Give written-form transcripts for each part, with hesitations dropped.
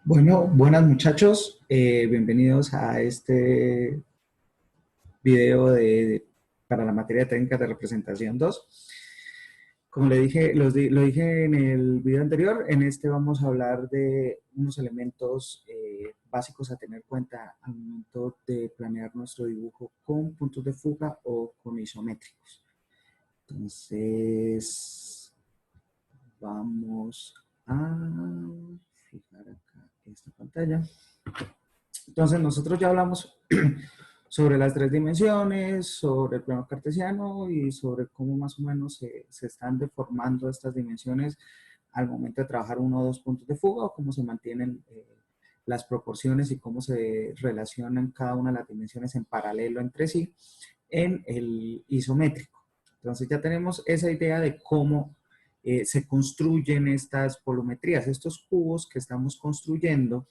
Bueno, buenas muchachos, bienvenidos a este video para la materia de técnicas de representación 2. Como le dije, lo dije en el video anterior, en este vamos a hablar de unos elementos básicos a tener en cuenta al momento de planear nuestro dibujo con puntos de fuga o con isométricos. Entonces, vamos a fijar acá esta pantalla. Entonces, nosotros ya hablamos sobre las tres dimensiones, sobre el plano cartesiano y sobre cómo más o menos se están deformando estas dimensiones al momento de trabajar uno o dos puntos de fuga o cómo se mantienen las proporciones y cómo se relacionan cada una de las dimensiones en paralelo entre sí en el isométrico. Entonces ya tenemos esa idea de cómo se construyen estas volumetrías, estos cubos que estamos construyendo.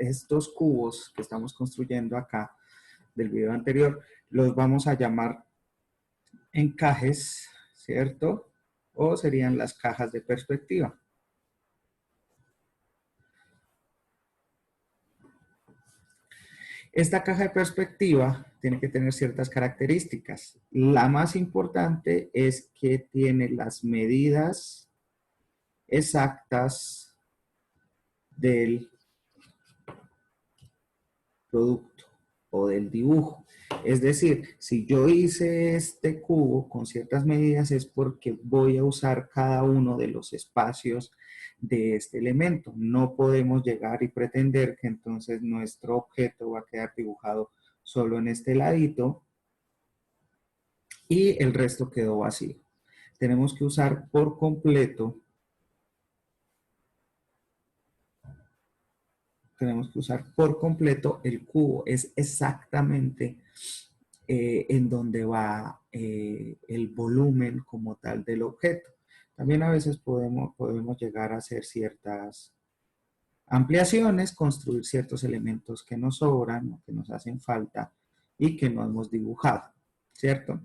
Estos cubos que estamos construyendo acá del video anterior, los vamos a llamar encajes, ¿cierto? O serían las cajas de perspectiva. Esta caja de perspectiva tiene que tener ciertas características. La más importante es que tiene las medidas exactas del producto o del dibujo. Es decir, si yo hice este cubo con ciertas medidas es porque voy a usar cada uno de los espacios de este elemento. No podemos llegar y pretender que entonces nuestro objeto va a quedar dibujado solo en este ladito y el resto quedó vacío. Tenemos que usar por completo el cubo. Es exactamente en donde va el volumen como tal del objeto. También a veces podemos llegar a hacer ciertas ampliaciones, construir ciertos elementos que nos sobran o que nos hacen falta y que no hemos dibujado, ¿cierto?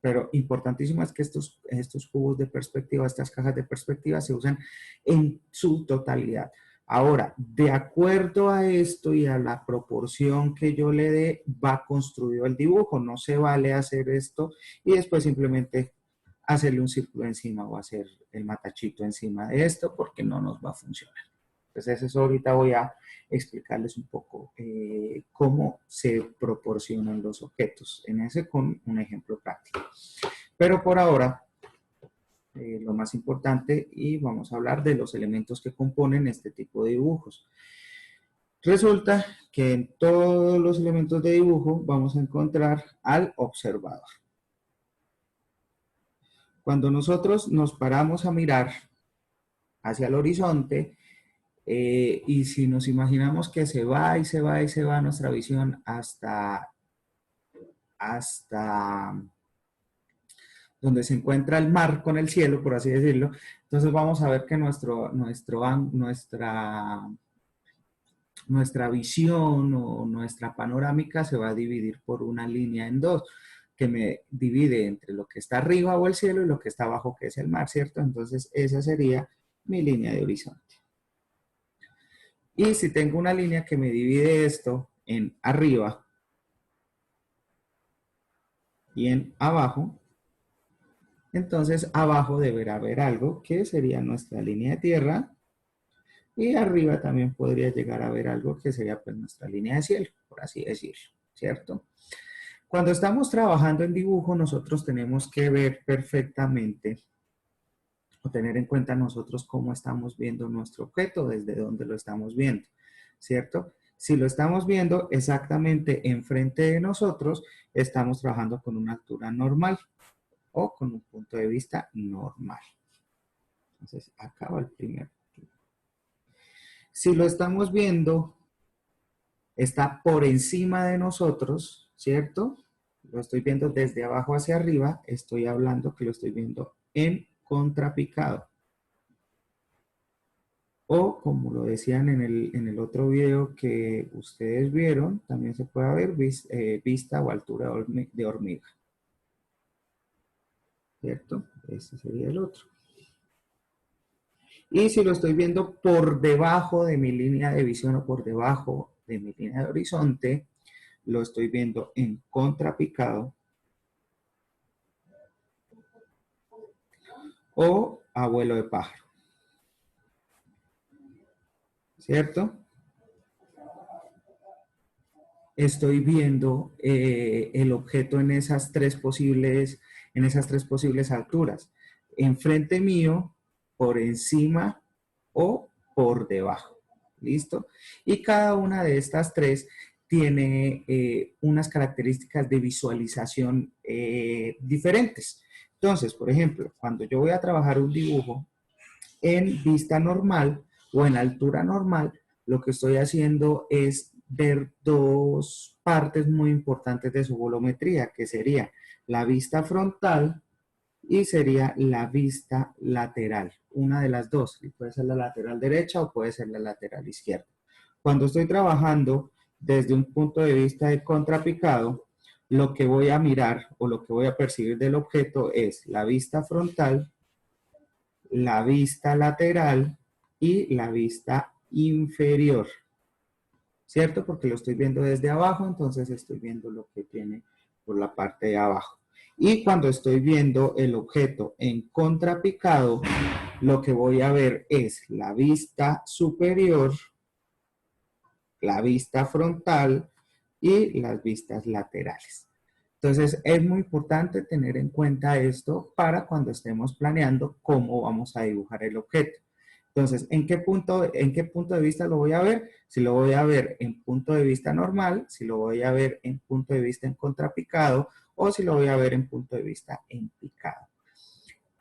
Pero importantísimo es que estos cubos de perspectiva, estas cajas de perspectiva se usan en su totalidad. Ahora, de acuerdo a esto y a la proporción que yo le dé, va construido el dibujo. No se vale hacer esto y después simplemente hacerle un círculo encima o hacer el matachito encima de esto porque no nos va a funcionar. Entonces eso ahorita voy a explicarles un poco cómo se proporcionan los objetos en ese con un ejemplo práctico. Pero por ahora, lo más importante, y vamos a hablar de los elementos que componen este tipo de dibujos. Resulta que en todos los elementos de dibujo vamos a encontrar al observador. Cuando nosotros nos paramos a mirar hacia el horizonte, y si nos imaginamos que se va y se va y se va nuestra visión hasta donde se encuentra el mar con el cielo, por así decirlo, entonces vamos a ver que nuestra visión o nuestra panorámica se va a dividir por una línea en dos, que me divide entre lo que está arriba o el cielo y lo que está abajo, que es el mar, ¿cierto? Entonces esa sería mi línea de horizonte. Y si tengo una línea que me divide esto en arriba y en abajo, entonces abajo deberá haber algo que sería nuestra línea de tierra y arriba también podría llegar a haber algo que sería pues nuestra línea de cielo, por así decirlo, ¿cierto? Cuando estamos trabajando en dibujo nosotros tenemos que ver perfectamente o tener en cuenta nosotros cómo estamos viendo nuestro objeto, desde dónde lo estamos viendo, ¿cierto? Si lo estamos viendo exactamente enfrente de nosotros, estamos trabajando con una altura normal o con un punto de vista normal. Entonces, acá va el primer. Si lo estamos viendo, está por encima de nosotros, ¿cierto? Lo estoy viendo desde abajo hacia arriba, estoy hablando que lo estoy viendo en contrapicado. O como lo decían en el otro video que ustedes vieron, también se puede ver vista o altura de hormiga. ¿Cierto? Ese sería el otro. Y si lo estoy viendo por debajo de mi línea de visión o por debajo de mi línea de horizonte, lo estoy viendo en contrapicado o a vuelo de pájaro, ¿cierto? Estoy viendo el objeto en esas tres posibles alturas. Enfrente mío, por encima o por debajo. ¿Listo? Y cada una de estas tres tiene unas características de visualización diferentes. Entonces, por ejemplo, cuando yo voy a trabajar un dibujo en vista normal o en altura normal, lo que estoy haciendo es ver dos partes muy importantes de su volumetría, que sería la vista frontal y sería la vista lateral, una de las dos, puede ser la lateral derecha o puede ser la lateral izquierda. Cuando estoy trabajando desde un punto de vista de contrapicado, lo que voy a mirar o lo que voy a percibir del objeto es la vista frontal, la vista lateral y la vista inferior, ¿cierto? Porque lo estoy viendo desde abajo, entonces estoy viendo lo que tiene por la parte de abajo. Y cuando estoy viendo el objeto en contrapicado, lo que voy a ver es la vista superior, la vista frontal y las vistas laterales. Entonces, es muy importante tener en cuenta esto para cuando estemos planeando cómo vamos a dibujar el objeto. Entonces, ¿en qué punto de vista lo voy a ver? Si lo voy a ver en punto de vista normal, si lo voy a ver en punto de vista en contrapicado o si lo voy a ver en punto de vista en picado.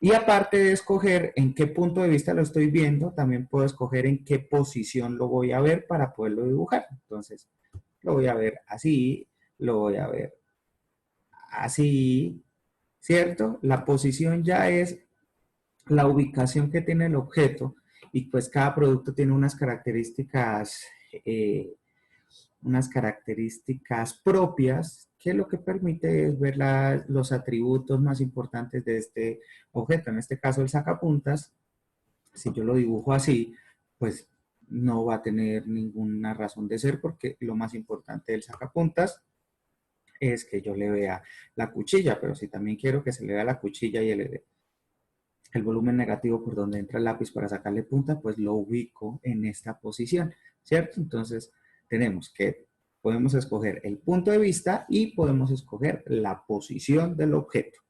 Y aparte de escoger en qué punto de vista lo estoy viendo, también puedo escoger en qué posición lo voy a ver para poderlo dibujar. Entonces, lo voy a ver así, lo voy a ver así, ¿cierto? La posición ya es la ubicación que tiene el objeto y pues cada producto tiene eh, unas características propias que lo que permite es ver los atributos más importantes de este objeto. En este caso el sacapuntas, si yo lo dibujo así, pues no va a tener ninguna razón de ser porque lo más importante del sacapuntas es que yo le vea la cuchilla, pero si también quiero que se le vea la cuchilla y el volumen negativo por donde entra el lápiz para sacarle punta, pues lo ubico en esta posición, ¿cierto? Entonces tenemos que podemos escoger el punto de vista y podemos escoger la posición del objeto.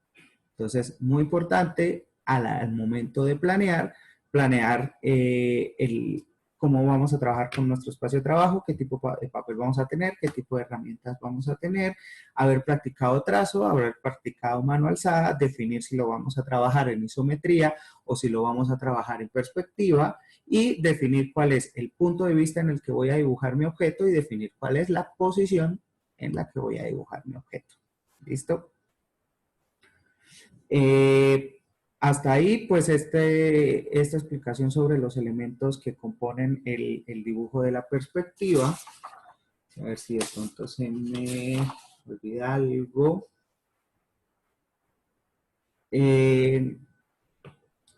Entonces, muy importante al momento de planear cómo vamos a trabajar con nuestro espacio de trabajo, qué tipo de papel vamos a tener, qué tipo de herramientas vamos a tener, haber practicado trazo, haber practicado mano alzada, definir si lo vamos a trabajar en isometría o si lo vamos a trabajar en perspectiva y definir cuál es el punto de vista en el que voy a dibujar mi objeto y definir cuál es la posición en la que voy a dibujar mi objeto. ¿Listo? Hasta ahí, pues esta explicación sobre los elementos que componen el dibujo de la perspectiva. A ver si de pronto se me olvida algo.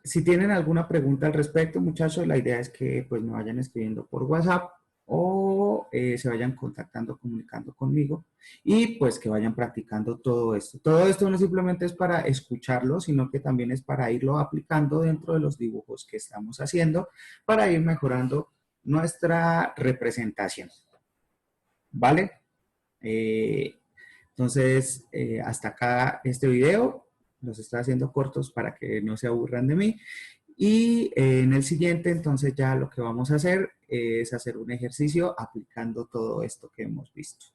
Si tienen alguna pregunta al respecto, muchachos, la idea es que pues me vayan escribiendo por WhatsApp o se vayan contactando, comunicando conmigo y pues que vayan practicando todo esto. Todo esto no simplemente es para escucharlo, sino que también es para irlo aplicando dentro de los dibujos que estamos haciendo para ir mejorando nuestra representación. ¿Vale? Entonces, hasta acá este video. Los estoy haciendo cortos para que no se aburran de mí. Y en el siguiente, entonces ya lo que vamos a hacer es hacer un ejercicio aplicando todo esto que hemos visto.